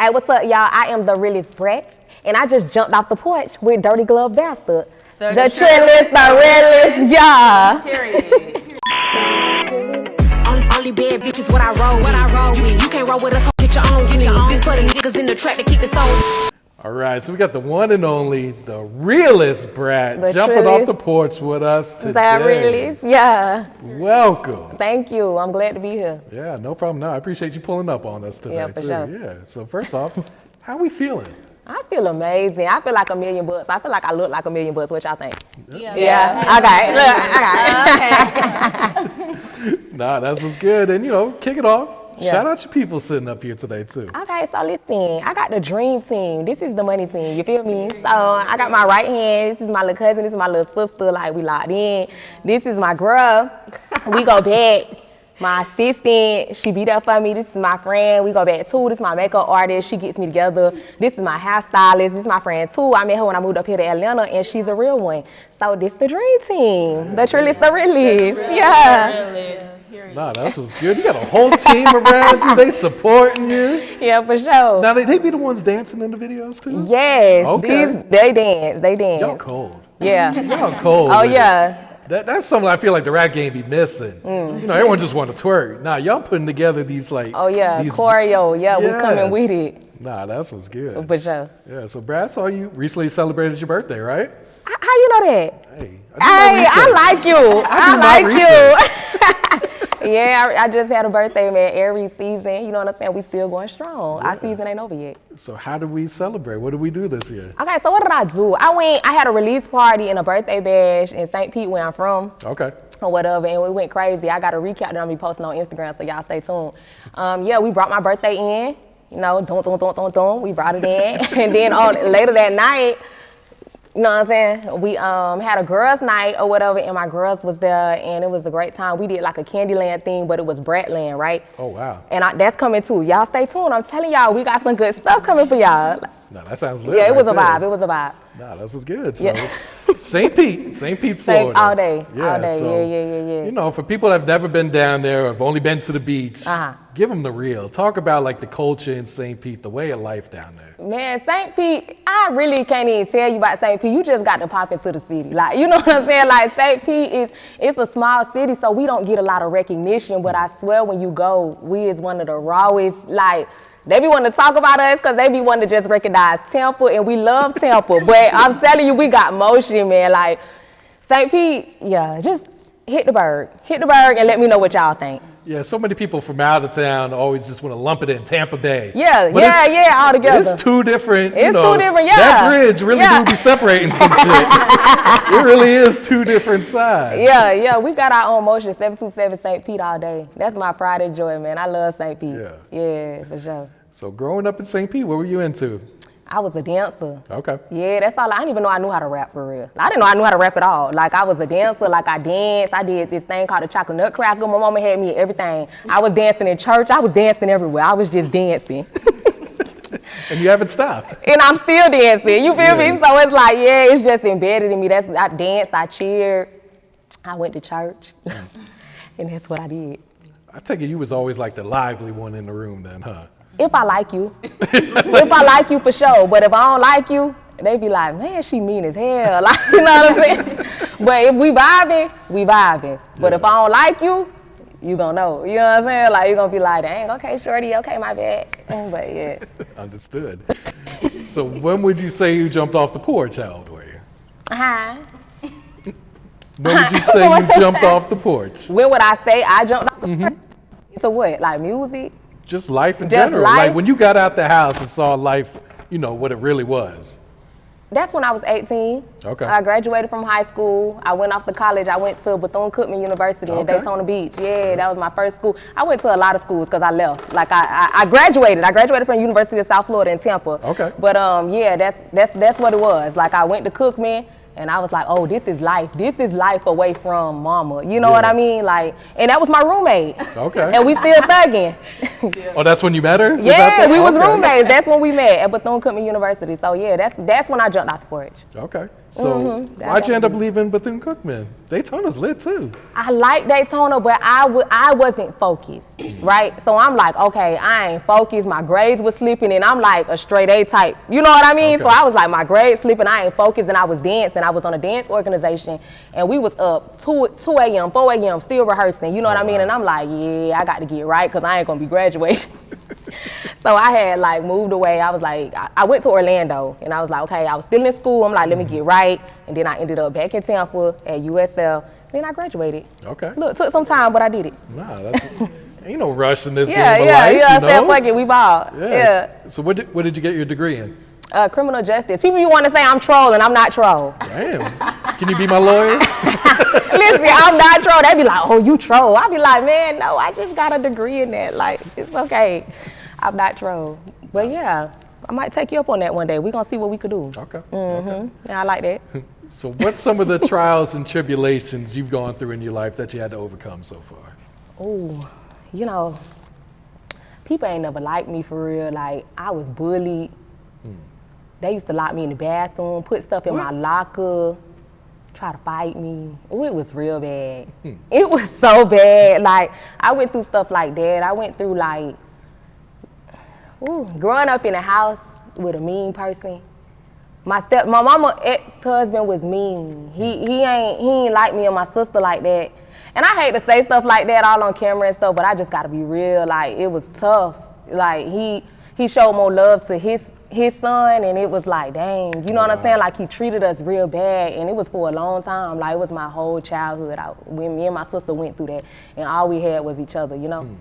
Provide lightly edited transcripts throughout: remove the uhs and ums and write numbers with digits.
Hey, what's up, y'all? I am the Realest Brat, and I just jumped off the porch with Dirty Glove Bastard. The trillest, the realest, yeah. Period. Only bad bitches what I roll with. You can't roll with us, get your own. This for the niggas in the track to keep the soul. All right, so we got the one and only, the Realest Brat, jumping off the porch with us today. That realest, yeah. Welcome. Thank you. I'm glad to be here. Yeah, no problem. No, I appreciate you pulling up on us today, for too. sure. Yeah. So first off, how we feeling? I feel amazing. I feel like $1,000,000. I feel like I look like $1,000,000. What y'all think? Yeah. Okay. Look, okay. Nah, that's what's good. And, kick it off. Yeah. Shout out your people sitting up here today, too. Okay, so listen, I got the dream team. This is the money team, you feel me? So I got my right hand. This is my little cousin. This is my little sister. Like, we locked in. This is my girl. We go back. My assistant, she be there for me. This is my friend. We go back too. This is my makeup artist. She gets me together. This is my hairstylist. This is my friend too. I met her when I moved up here to Atlanta, and she's a real one. So this the dream team. The trillest, the realest. Yeah. Nah, that's what's good. You got a whole team around you. They supporting you. Yeah, for sure. Now, they be the ones dancing in the videos, too? Yes. Okay. They dance. They dance. Y'all cold. Yeah. Y'all cold. Oh, yeah. That's something I feel like the rap game be missing. Everyone just want to twerk. Nah, y'all putting together these Oh, yeah. Choreo. Yeah, we coming with it. Nah, that's what's good. For sure. Yeah, so Brad, saw you recently celebrated your birthday, right? How you know that? Hey, I like you. I like you. Yeah, I just had a birthday, man. Every season, you know what I'm saying? We still going strong. Yeah. Our season ain't over yet. So how did we celebrate? What did we do this year? Okay, so what did I do? I had a release party and a birthday bash in St. Pete, where I'm from. Okay. Or whatever, and we went crazy. I got a recap that I'm gonna be posting on Instagram, so y'all stay tuned. Yeah, we brought my birthday in. We brought it in, and then later that night, you know what I'm saying? We had a girls' night or whatever, and my girls was there, and it was a great time. We did like a Candyland thing, but it was Bratland, right? Oh, wow. And that's coming too. Y'all stay tuned. I'm telling y'all, we got some good stuff coming for y'all. No, that sounds lit. Yeah, it was a vibe. It was a vibe. Nah, this was good. So, Yeah. St. Pete, Florida. All day. Yeah, all day. so, Yeah. For people that have never been down there or have only been to the beach, Uh-huh. give them the real. Talk about like the culture in St. Pete, the way of life down there. Man, St. Pete, I really can't even tell you about St. Pete. You just got to pop into the city. Like, you know what I'm saying? Like, St. Pete it's a small city, so we don't get a lot of recognition, but I swear when you go, we is one of the rawest, like, they be wanting to talk about us because they be wanting to just recognize Tampa, and we love Tampa. But I'm telling you, we got motion, man. Like, St. Pete, yeah, just hit the berg. Hit the berg and let me know what y'all think. Yeah, so many people from out of town always just want to lump it in Tampa Bay. Yeah, but all together. It's two different, It's two different, yeah. That bridge really do be separating some shit. It really is two different sides. Yeah, we got our own motion, 727 St. Pete all day. That's my pride and joy, man. I love St. Pete. Yeah, for sure. So growing up in St. Pete, what were you into? I was a dancer. Okay. Yeah, that's all. I didn't even know I knew how to rap for real. I didn't know I knew how to rap at all. Like, I was a dancer. Like, I danced. I did this thing called the chocolate nutcracker. My mama had me at everything. I was dancing in church. I was dancing everywhere. I was just dancing. And you haven't stopped. And I'm still dancing. You feel me? So it's like, it's just embedded in me. I danced. I cheered. I went to church. And that's what I did. I take it you was always like the lively one in the room then, huh? If I like you. If I like you, for sure. But if I don't like you, they be like, man, she mean as hell. Like, you know what I'm saying? But if we vibing, we vibing. But if I don't like you, you gonna know. You know what I'm saying? Like, you gonna be like, dang, okay, shorty, okay, my bad. But yeah. Understood. So when would you say you jumped off the porch? How old were you? When would you say you jumped off the porch? When would I say I jumped off the porch? To what? Like music? Just life in general. Life? Like when you got out the house and saw life, what it really was. That's when I was 18. Okay. I graduated from high school. I went off to college. I went to Bethune Cookman University in Daytona Beach. Yeah, that was my first school. I went to a lot of schools because I left. Like I graduated. I graduated from the University of South Florida in Tampa. Okay. But that's what it was. Like I went to Cookman. And I was like, oh, this is life. This is life away from mama. You know what I mean? Like, and that was my roommate. Okay. And we still thugging. Oh, that's when you met her? Yeah, we was roommates. That's when we met at Bethune Cookman University. So yeah, that's when I jumped off the porch. Okay. So why'd you end up leaving Bethune Cookman? Daytona's lit too. I like Daytona, but I wasn't focused, right? So I'm like, okay, I ain't focused. My grades was slipping, and I'm like a straight A type. You know what I mean? Okay. So I was like, my grades slipping, I ain't focused, and I was dancing. I was on a dance organization, and we was up 2 a.m., 4 a.m., still rehearsing. You know what I mean? And I'm like, yeah, I got to get right because I ain't going to be graduating. So I had like moved away. I was like, I went to Orlando, and I was like, okay, I was still in school. I'm like, let me get right. And then I ended up back in Tampa at USL. Then I graduated. Okay. Look, took some time, but I did it. Nah, that's ain't no rush in this game of life. Yeah, I said, fuck it, we balled. Yes. Yeah. So what did you get your degree in? Criminal justice. People you want to say I'm trolling, I'm not troll. Damn. Can you be my lawyer? Listen, I'm not troll. They be like, oh, you troll. I be like, man, no, I just got a degree in that. Like, it's okay. I'm not troll. But yeah, I might take you up on that one day. We're going to see what we could do. Okay. Okay. Yeah, I like that. So what's some of the trials and tribulations you've gone through in your life that you had to overcome so far? Oh, you know, people ain't never liked me for real. Like, I was bullied. They used to lock me in the bathroom, put stuff in my locker, try to fight me. Oh, it was real bad. It was so bad. Like, I went through stuff like that. I went through like, growing up in a house with a mean person. My mama ex-husband was mean. He ain't like me and my sister like that. And I hate to say stuff like that all on camera and stuff, but I just gotta be real. Like, it was tough. Like, he showed more love to his son, and it was like, dang, you know what I'm saying? Like, he treated us real bad, and it was for a long time. Like, it was my whole childhood. When me and my sister went through that, and all we had was each other, you know?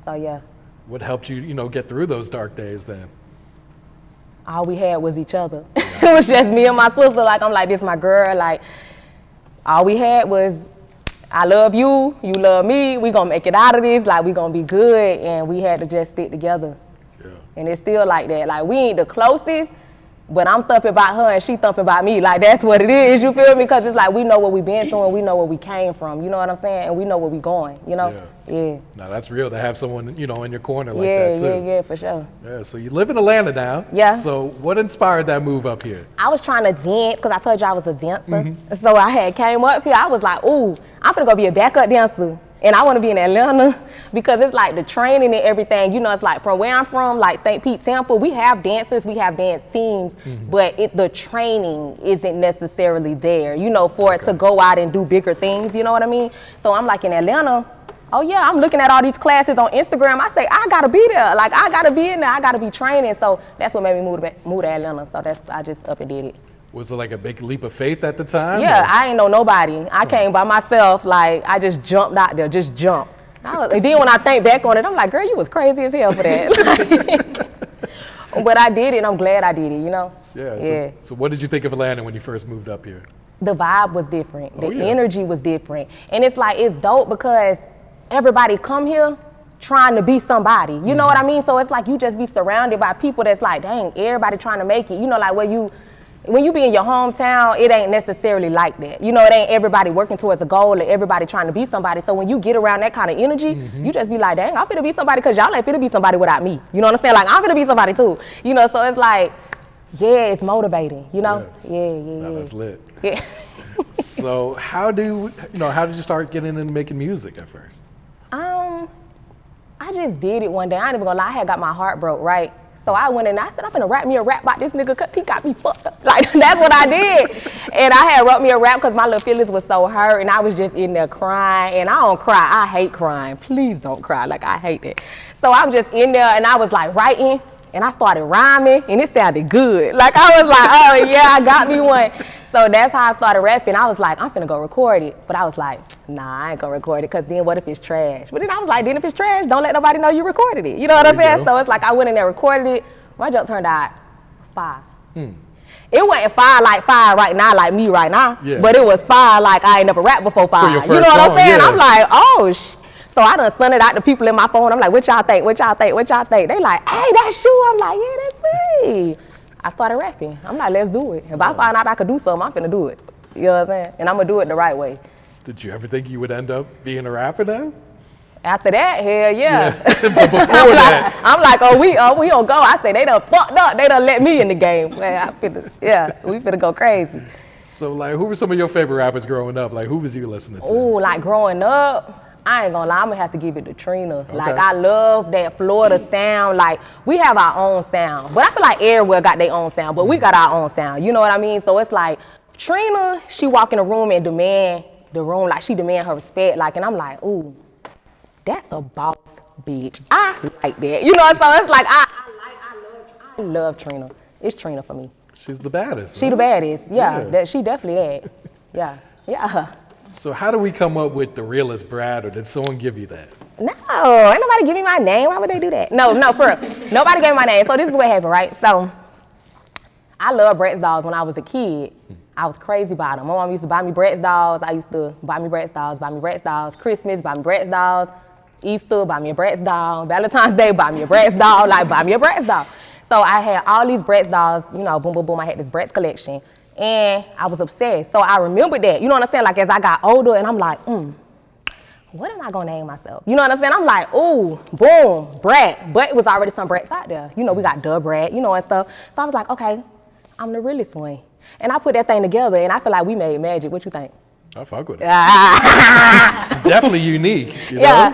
So, yeah. What helped you, get through those dark days then? All we had was each other. It was just me and my sister. Like, I'm like, this my girl. Like, all we had was, I love you, you love me, we gonna make it out of this, like, we gonna be good, and we had to just stick together. Yeah. And it's still like that. Like, we ain't the closest, but I'm thumping about her and she thumping about me. Like, that's what it is, you feel me? Because it's like, we know what we been through and we know where we came from, you know what I'm saying? And we know where we going, you know? Yeah. Now, that's real to have someone, in your corner like that, too. Yeah, for sure. Yeah, so you live in Atlanta now. Yeah. So what inspired that move up here? I was trying to dance, because I told you I was a dancer. So I had came up here, I was like, ooh, I'm finna go be a backup dancer. And I want to be in Atlanta because it's like the training and everything. It's like from where I'm from, like St. Pete, Tampa, we have dancers, we have dance teams, but the training isn't necessarily there, for it to go out and do bigger things, you know what I mean? So I'm like in Atlanta, oh yeah, I'm looking at all these classes on Instagram. I say, I got to be there. Like, I got to be in there. I got to be training. So that's what made me move to Atlanta. So I just up and did it. Was it like a big leap of faith at the time? Yeah, I ain't know nobody. I came by myself, like, I just jumped out there, just jumped. And then when I think back on it, I'm like, girl, you was crazy as hell for that. But I did it, and I'm glad I did it, Yeah. So what did you think of Atlanta when you first moved up here? The vibe was different. The energy was different. And it's like, it's dope because everybody come here trying to be somebody. You know what I mean? So it's like you just be surrounded by people that's like, dang, everybody trying to make it. Like when you be in your hometown, it ain't necessarily like that. It ain't everybody working towards a goal or everybody trying to be somebody. So when you get around that kind of energy, you just be like, dang, I'm finna be somebody because y'all ain't finna be somebody without me. You know what I'm saying? Like, I'm finna be somebody too. So it's like, yeah, it's motivating, Yeah. That's lit. Yeah. So how did you start getting into making music at first? I just did it one day. I ain't even gonna lie, I had got my heart broke, right? So I went in and I said, I'm gonna rap me a rap about this nigga because he got me fucked up. Like, that's what I did. And I had wrote me a rap because my little feelings was so hurt and I was just in there crying. And I don't cry, I hate crying. Please don't cry, like, I hate it. So I was just in there and I was like writing and I started rhyming and it sounded good. Like, I was like, oh yeah, I got me one. So that's how I started rapping. I was like, I'm finna go record it. But I was like, nah, I ain't gonna record it because then what if it's trash? But then I was like, then if it's trash, don't let nobody know you recorded it. You know what I'm saying? So it's like I went in there, recorded it. My jump turned out 5. It wasn't 5 like 5 right now, like me right now. Yeah. But it was 5 like I ain't never rapped before 5. You know what I'm saying? Yeah. I'm like, oh, so I done sent it out to people in my phone. I'm like, what y'all think? What y'all think? What y'all think? They like, hey, that's you. I'm like, yeah, that's me. I started rapping. I'm like, let's do it. If I find out I could do something, I'm finna do it. You know what I'm saying? And I'm gonna do it the right way. Did you ever think you would end up being a rapper then? After that, hell yeah. But before that. I'm like, we don't go. I say, they done fucked up. They done let me in the game. Man, we finna go crazy. So, like, who were some of your favorite rappers growing up? Like, who was you listening to? Ooh, like growing up, I ain't gonna lie, I'm gonna have to give it to Trina. Okay. Like, I love that Florida sound. Like, we have our own sound, but I feel like everywhere got their own sound, but we got our own sound. You know what I mean? So it's like, Trina, she walk in the room and demand the room, like she demand her respect. Like, and I'm like, ooh, that's a boss bitch. I like that. You know, so it's like, I love Trina. It's Trina for me. She's the baddest. She right? the baddest, yeah. Yeah. That she definitely had. Yeah, yeah. So how do we come up with the Realest Brat, or did someone give you that? No, ain't nobody give me my name. Why would they do that? No, for real. Nobody gave me my name. So this is what happened, right? So I loved Bratz dolls when I was a kid. I was crazy about them. My mom used to buy me Bratz dolls. I used to buy me Bratz dolls. Christmas, buy me Bratz dolls. Easter, buy me a Bratz doll. Valentine's Day, buy me a Bratz doll. Like, buy me a Bratz doll. So I had all these Bratz dolls, you know, boom, boom, boom. I had this Bratz collection. And I was obsessed. So I remembered that. You know what I'm saying? Like, as I got older, and I'm like, what am I gonna name myself? You know what I'm saying? I'm like, ooh, boom, Brat. But it was already some Brats out there. You know, we got the Brat, you know, and stuff. So I was like, okay, I'm the realest one. And I put that thing together, and I feel like we made magic. What you think? I fuck with it. It's definitely unique. You know?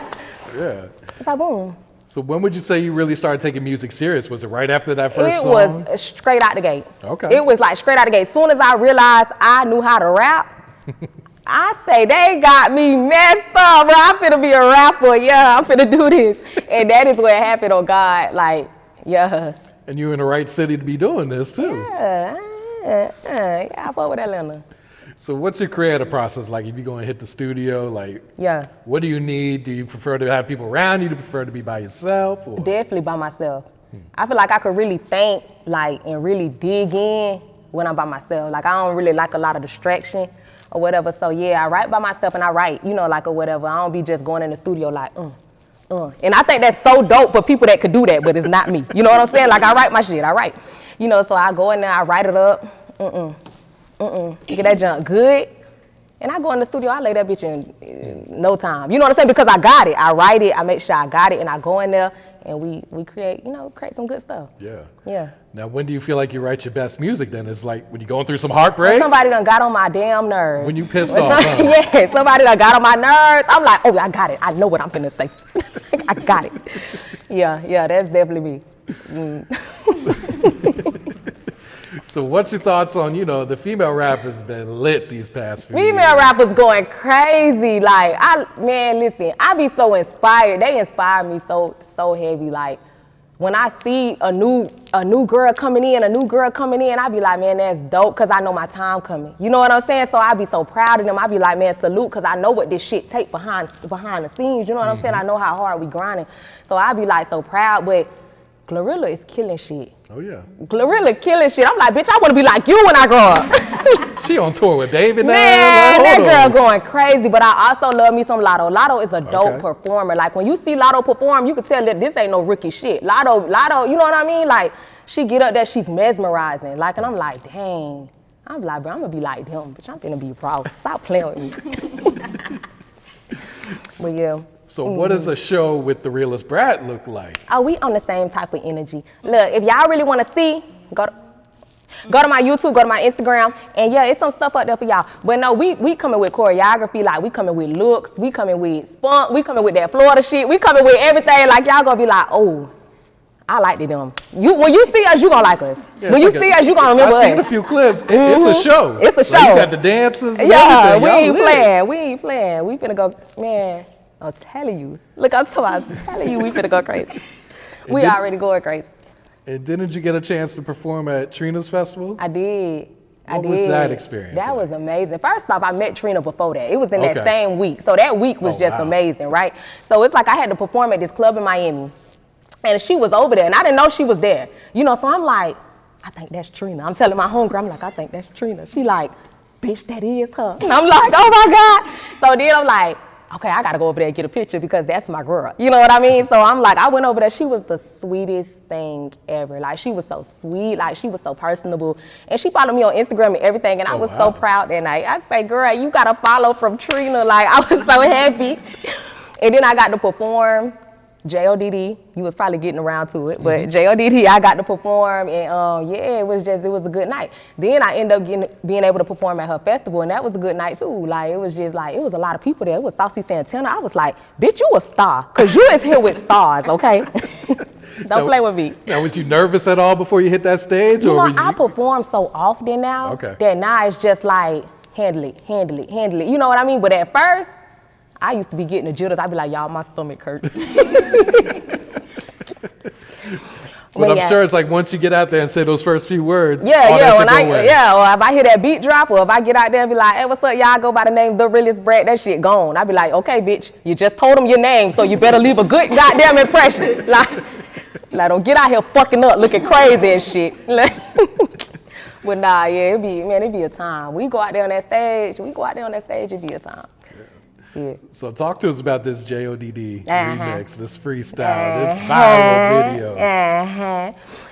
Yeah. It's like, boom. So when would you say you really started taking music serious? Was it right after that first song? It was straight out the gate. Okay. It was like straight out the gate. As soon as I realized I knew how to rap, I say, they got me messed up, bro. I'm finna be a rapper. Yeah, I'm finna do this. And that is what happened, on God. Like, yeah. And you're in the right city to be doing this, too. Yeah, I fuck with Atlanta. So what's your creative process like? If you're going to hit the studio, like, Yeah. what do you need? Do you prefer to have people around you? Do you prefer to be by yourself? Or? Definitely by myself. I feel like I could really think, like, and really dig in when I'm by myself. Like, I don't really like a lot of distraction or whatever. So yeah, I write by myself and I write, you know, like, or whatever. I don't be just going in the studio like, And I think that's so dope for people that could do that, but it's not me. You know what I'm saying? Like, I write my shit, I write. You know, so I go in there, I write it up, get that junk good. And I go in the studio, I lay that bitch in no time. You know what I'm saying? Because I got it. I write it, I make sure I got it, and I go in there and we create, you know, create some good stuff. Yeah. Yeah. Now, when do you feel like you write your best music then? It's like when you're going through some heartbreak? When somebody done got on my damn nerves. When you pissed off, huh? Yeah, somebody done got on my nerves. I'm like, oh, I got it. I know what I'm finna say. I got it. Yeah, that's definitely me. So what's your thoughts on, you know, the female rap has been lit these past few years? Female rappers going crazy. Like, man, listen, I be so inspired. They inspire me so heavy. Like, when I see a new girl coming in, I be like, man, that's dope, because I know my time coming. You know what I'm saying? So I be so proud of them. I be like, man, salute, because I know what this shit take behind the scenes. You know what I'm saying? I know how hard we grinding. So I be like so proud, but Glorilla is killing shit. Oh, yeah. Glorilla killing shit. I'm like, bitch, I want to be like you when I grow up. She on tour with David now. Man, like, that girl going crazy, but I also love me some Lotto. Lotto is a dope performer. Like, when you see Lotto perform, you can tell that this ain't no rookie shit. Lotto, you know what I mean? Like, she get up there, she's mesmerizing. Like, and I'm like, dang. I'm like, bro, I'm gonna be like them, bitch. I'm finna be proud. Stop playing with me. But yeah. So what does a show with the Realest Brat look like? Oh, we on the same type of energy. Look, if y'all really want to see, go to my YouTube, go to my Instagram, and yeah, it's some stuff up there for y'all. But no, we coming with choreography, like we coming with looks, we coming with spunk, we coming with that Florida shit, we coming with everything. Like, y'all gonna be like, oh, I liked it them. When you see us, you gonna like us. Yeah, when you see us, you gonna remember us. I've seen a few clips. It's a show. It's a show. Like, you got the dances. And yeah, everything. we Y'all ain't lit. playing. We ain't playing. We finna go, man. I'm telling you. Look, I'm telling you, we finna go crazy. We already going crazy. And didn't you get a chance to perform at Trina's Festival? I did. What was that experience? That was amazing. First off, I met Trina before that. It was in that same week. So that week was just amazing, right? So it's like I had to perform at this club in Miami. And she was over there, and I didn't know she was there. You know, so I'm like, I think that's Trina. I'm telling my homegirl, I'm like, I think that's Trina. She like, bitch, that is her. And I'm like, oh my God. So then I'm like, okay, I gotta go over there and get a picture because that's my girl. You know what I mean? So I'm like, I went over there. She was the sweetest thing ever. Like, she was so sweet. Like, she was so personable. And she followed me on Instagram and everything. And I was so proud that night. I say, girl, you got a follow from Trina. Like, I was so happy. And then I got to perform. JODD, you was probably getting around to it, but JODD, I got to perform, and yeah, it was a good night. Then I ended up being able to perform at her festival, and that was a good night too. Like, it was just like, it was a lot of people there. It was Saucy Santana. I was like, bitch, you a star, cause you is here with stars, okay? Don't play with me. Now, was you nervous at all before you hit that stage? I perform so often now that now it's just like, handle it. You know what I mean? But at first, I used to be getting the Judas. I'd be like, y'all, my stomach hurts. But I'm sure it's like once you get out there and say those first few words, or if I hear that beat drop, or if I get out there and be like, hey, what's up, y'all? I go by the name The Realest Brat, that shit gone. I'd be like, okay, bitch, you just told them your name, so you better leave a good goddamn impression. Like, don't get out here fucking up, looking crazy and shit. But nah, yeah, it'd be a time. We go out there on that stage, it'd be a time. Yeah. So talk to us about this JODD remix, this freestyle, this viral video.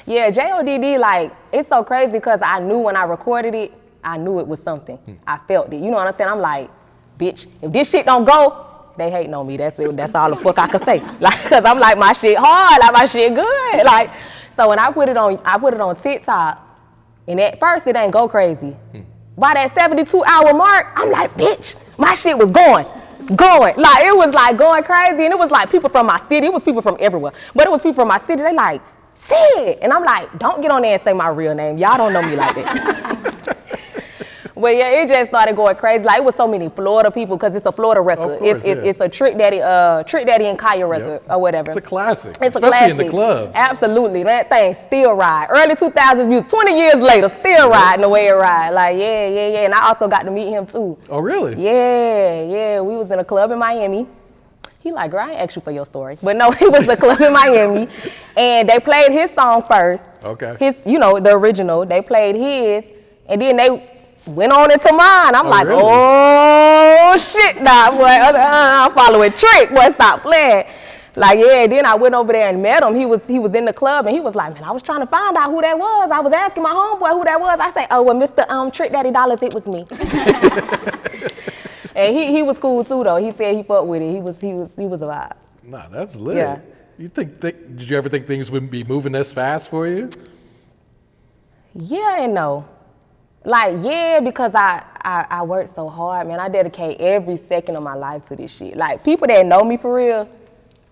Yeah, JODD, like, it's so crazy because I knew when I recorded it, I knew it was something. I felt it. You know what I'm saying? I'm like, bitch, if this shit don't go, they hating on me. That's it. That's all the fuck I could say. Like, cause I'm like, my shit hard, like my shit good. Like, so when I put it on TikTok, and at first it ain't go crazy. By that 72-hour mark, I'm like, bitch, my shit was going. Like, it was like going crazy, and it was like people from my city. It was people from everywhere, but it was people from my city. They like, Sid, and I'm like, don't get on there and say my real name. Y'all don't know me like that. But yeah, it just started going crazy. Like, it was so many Florida people because it's a Florida record. It's a Trick Daddy and Kaya record or whatever. It's a classic, especially in the clubs. Absolutely, that thing still ride. Early 2000s music, 20 years later, still riding the way it ride. Like, yeah. And I also got to meet him too. Oh, really? Yeah. We was in a club in Miami. He like, girl, I ain't asked you for your story. But no, he was a club in Miami, and they played his song first. Okay. The original. They played his, and then they went on into mine. I'm like, really? Oh shit, nah, boy. I'm following Trick. Boy, stop playing. Like, yeah. Then I went over there and met him. He was in the club, and he was like, man, I was trying to find out who that was. I was asking my homeboy who that was. I say, oh, well, Mr. Trick Daddy Dollars, it was me. And he was cool too, though. He said he fucked with it. He was a vibe. Nah, that's lit. Yeah. You did you ever think things wouldn't be moving this fast for you? Yeah and no. Like, yeah, because I work so hard, man. I dedicate every second of my life to this shit. Like, people that know me for real,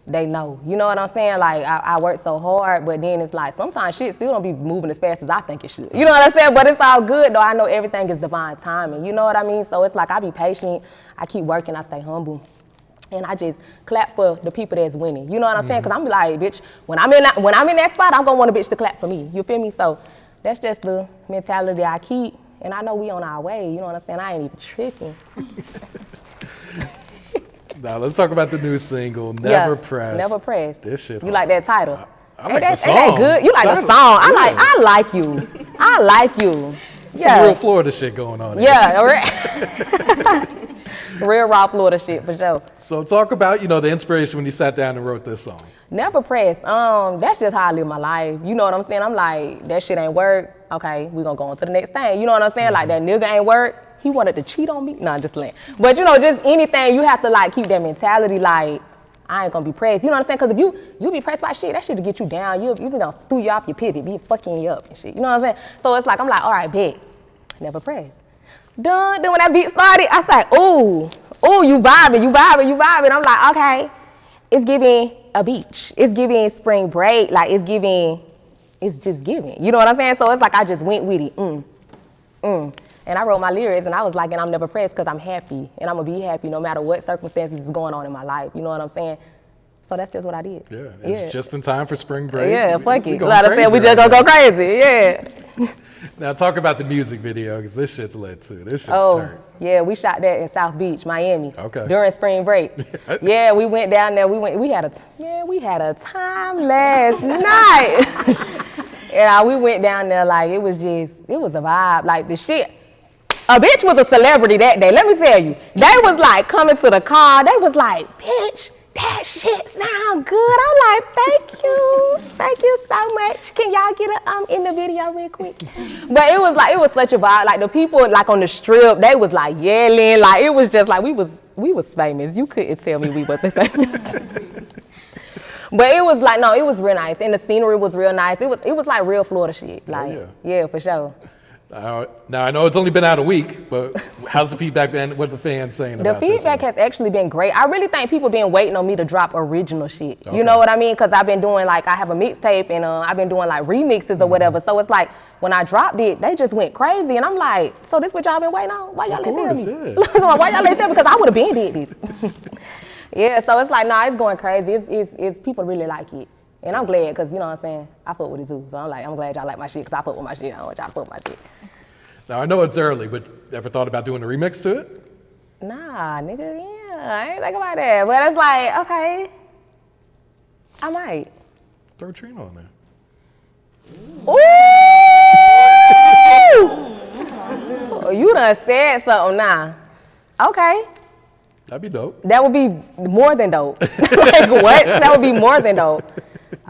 they know. You know what I'm saying? Like, I work so hard, but then it's like, sometimes shit still don't be moving as fast as I think it should. You know what I'm saying? But it's all good, though. I know everything is divine timing. You know what I mean? So it's like, I be patient. I keep working. I stay humble. And I just clap for the people that's winning. You know what I'm saying? Because I'm like, bitch, when I'm in that spot, I'm going to want a bitch to clap for me. You feel me? So that's just the mentality I keep. And I know we on our way, you know what I'm saying? I ain't even tripping. Now let's talk about the new single, Never Pressed. Never Pressed. This shit. You like that title? I like the song. Ain't that good? You like the song? I like you. I like you. Some real Florida shit going on. Yeah, real raw Florida shit for sure. So talk about, the inspiration when you sat down and wrote this song. Never Pressed. That's just how I live my life. You know what I'm saying? I'm like, that shit ain't work. Okay, we gonna go on to the next thing. You know what I'm saying? Like, that nigga ain't work. He wanted to cheat on me. Nah, just playing. But just anything, you have to like keep that mentality. Like, I ain't gonna be pressed. You know what I'm saying? Because if you be pressed by shit, that shit to get you down. You done threw you off your pivot, be fucking you up and shit. You know what I'm saying? So it's like, I'm like, all right, bet. Never pressed. Done. Then when that beat started, I said, ooh, you vibing. I'm like, okay, it's giving a beach. It's giving spring break. Like, it's just giving. You know what I'm saying? So it's like I just went with it. And I wrote my lyrics, and I was like, and I'm never pressed because I'm happy, and I'm going to be happy no matter what circumstances is going on in my life. You know what I'm saying? So that's just what I did. Yeah, it's just in time for spring break. Yeah, fuck it. Like I said, we just going to go crazy. Yeah. Now talk about the music video, because this shit's lit too. This shit's turned. Yeah, we shot that in South Beach, Miami. Okay. During spring break. Yeah, we went down there. We had a time last night. And we went down there like it was a vibe. Like the shit. A bitch was a celebrity that day. Let me tell you. They was like coming to the car. They was like, bitch, that shit sound good. I'm like, thank you so much. Can y'all get it in the video real quick? But it was such a vibe. Like the people like on the strip, they was like yelling. Like it was just like we was famous. You couldn't tell me we wasn't famous. But it was like, no, it was real nice. And the scenery was real nice. It was like real Florida shit. Like, yeah, for sure. Now, I know it's only been out a week, but how's the feedback been? What's the fans saying about this? The feedback has actually been great. I really think people been waiting on me to drop original shit. Okay. You know what I mean? Because I've been doing, like, I have a mixtape, and I've been doing, like, remixes or whatever. So it's like, when I dropped it, they just went crazy. And I'm like, so this what y'all been waiting on? Why y'all ain't tell me? Why y'all ain't tell me? Because I would have been did this. Yeah, so it's like, nah, it's going crazy. It's people really like it. And I'm glad, because, you know what I'm saying? I fuck with it, too. So I'm glad y'all like my shit, because I fuck with my shit. I don't want y'all to fuck with my shit. Now, I know it's early, but ever thought about doing a remix to it? Nah, nigga, yeah, I ain't think about that. But it's like, okay, I might. Throw Trina on there. Ooh! You done said something now. Okay. That'd be dope. That would be more than dope. Like, what? That would be more than dope.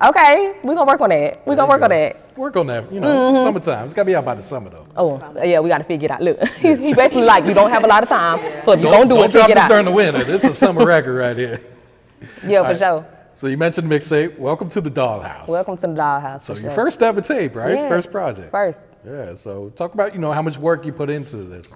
Okay, we gonna work on that. We gonna work on that. Work on that, you know, summertime. It's gotta be out by the summer, though. Oh, yeah, we gotta figure it out. Look, he basically like, you don't have a lot of time, so if you don't do it, figure it out. Don't drop this during the winter. This is a summer record right here. Yeah, for sure. So you mentioned mixtape. Welcome to the Dollhouse. Welcome to the Dollhouse. So your first ever tape, right? Yeah, first project. First. Yeah, so talk about, how much work you put into this.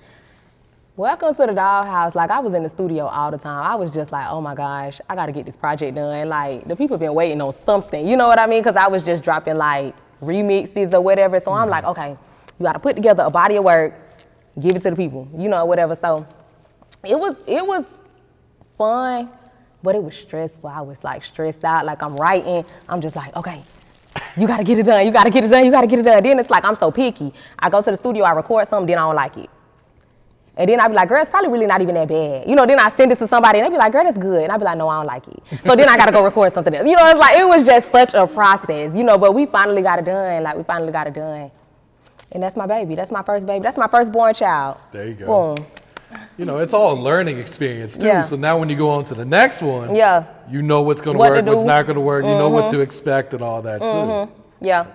Welcome to the Dollhouse. Like, I was in the studio all the time. I was just like, oh my gosh, I gotta get this project done. Like, the people been waiting on something, you know what I mean? Because I was just dropping like remixes or whatever. So I'm like, okay, you gotta put together a body of work, give it to the people, whatever. So it was fun, but it was stressful. I was like stressed out, like I'm writing. I'm just like, okay, you gotta get it done, you gotta get it done, you gotta get it done. Then it's like, I'm so picky. I go to the studio, I record something, then I don't like it. And then I'd be like, girl, it's probably really not even that bad. Then I send it to somebody and they'd be like, girl, that's good. And I'd be like, no, I don't like it. So then I gotta go record something else. It's like, it was just such a process, but we finally got it done. Like, we finally got it done. And that's my baby. That's my first baby. That's my firstborn child. There you go. Boom. It's all a learning experience too. Yeah. So now when you go on to the next one, you know what's gonna work, what's not gonna work, you know what to expect and all that too. Yeah.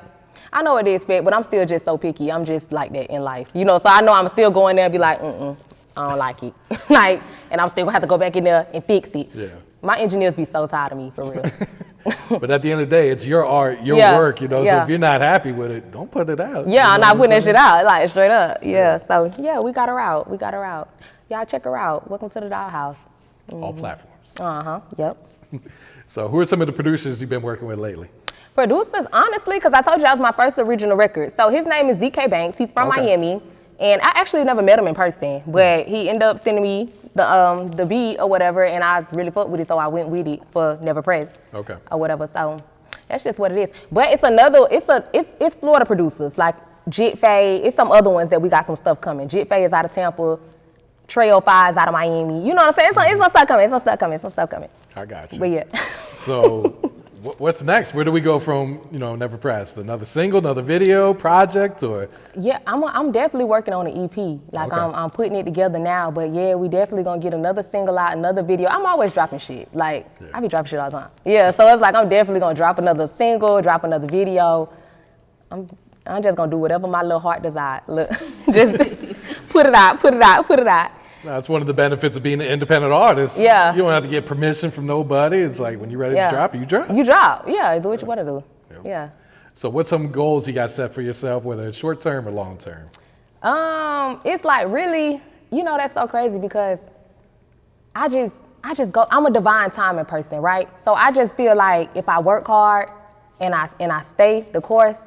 I know what to expect, but I'm still just so picky. I'm just like that in life, So I know I'm still going there and be like, I don't like it. And I'm still gonna have to go back in there and fix it. Yeah. My engineers be so tired of me, for real. But at the end of the day, it's your art, your work, So if you're not happy with it, don't put it out. Yeah, I'm not putting that shit out, like straight up. Yeah. So yeah, we got her out. Y'all check her out. Welcome to the Dollhouse. All platforms. Yep. So who are some of the producers you've been working with lately? Producers, honestly, because I told you that was my first original record. So his name is ZK Banks. He's from Miami. And I actually never met him in person, but he ended up sending me the beat or whatever, and I really fucked with it, so I went with it for Never Press. Okay. Or whatever. So that's just what it is. But it's Florida producers, like JODD. It's some other ones that we got some stuff coming. JODD is out of Tampa. Trail 5 is out of Miami. You know what I'm saying? It's some stuff coming. I got you. But yeah. So what's next? Where do we go from, Never Pressed? Another single, another video, project, or? Yeah, I'm definitely working on an EP. Like, I'm putting it together now, but yeah, we definitely gonna get another single out, another video. I'm always dropping shit. Like, I be dropping shit all the time. Yeah, so it's like, I'm definitely gonna drop another single, drop another video. I'm just gonna do whatever my little heart desires. Look, just put it out. That's one of the benefits of being an independent artist. Yeah. You don't have to get permission from nobody. It's like, when you're ready to drop, you drop. You drop, yeah, do what you want to do. Yeah. So what's some goals you got set for yourself, whether it's short term or long term? It's like, really, that's so crazy because I just go, I'm a divine timing person, right? So I just feel like if I work hard and I stay the course,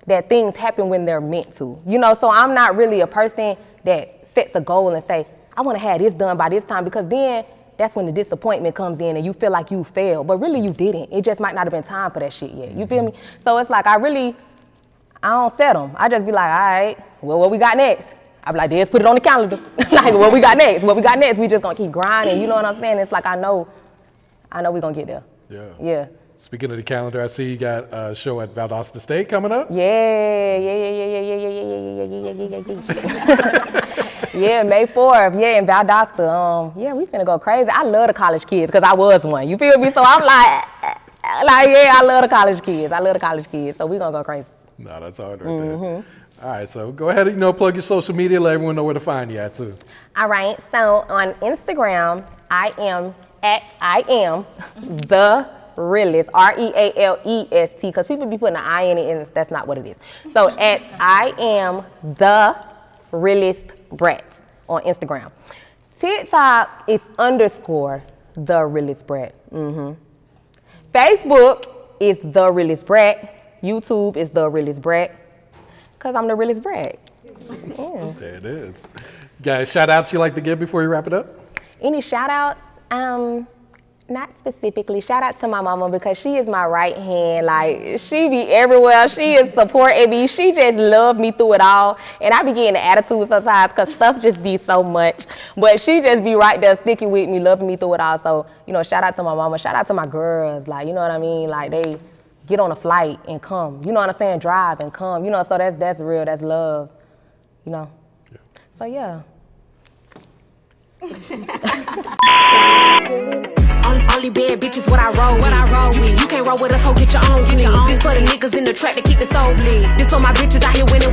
that things happen when they're meant to. So I'm not really a person that sets a goal and say, I want to have this done by this time, because then that's when the disappointment comes in and you feel like you failed, but really you didn't. It just might not have been time for that shit yet. You feel me? So it's like, I don't set them. I just be like, all right, well, what we got next? I be like, let's put it on the calendar. Like, what we got next? We just gonna keep grinding. You know what I'm saying? It's like, I know we gonna get there. Yeah. Speaking of the calendar, I see you got a show at Valdosta State coming up. Yeah. Yeah, May 4th. Yeah, in Valdosta. Yeah, we finna go crazy. I love the college kids because I was one. You feel me? So I'm like, yeah, I love the college kids. So we gonna go crazy. No, that's hard right there. All right, so go ahead and plug your social media. Let everyone know where to find you at too. All right. So on Instagram, I am the Realest, Realest, because people be putting an I in it and that's not what it is. So at I am the Realest Brat on Instagram. TikTok is _ the Realest Brat. Facebook is the Realest Brat. YouTube is the Realest Brat. Because I'm the Realest Brat. Yeah. There it is. Guys, shout outs you like to give before you wrap it up? Any shout outs? Not specifically. Shout out to my mama because she is my right hand. Like, she be everywhere. She is supporting me. She just loved me through it all. And I be getting an attitude sometimes because stuff just be so much. But she just be right there sticking with me, loving me through it all. So, you know, shout out to my mama. Shout out to my girls. Like, you know what I mean? Like, they get on a flight and come. You know what I'm saying? Drive and come. You know, so that's real. That's love. You know? Yeah. So, yeah. Only bad bitches what I roll with. You can't roll with us, ho, get your own. This for the niggas in the track to keep the soul bleed. This for my bitches out here winning.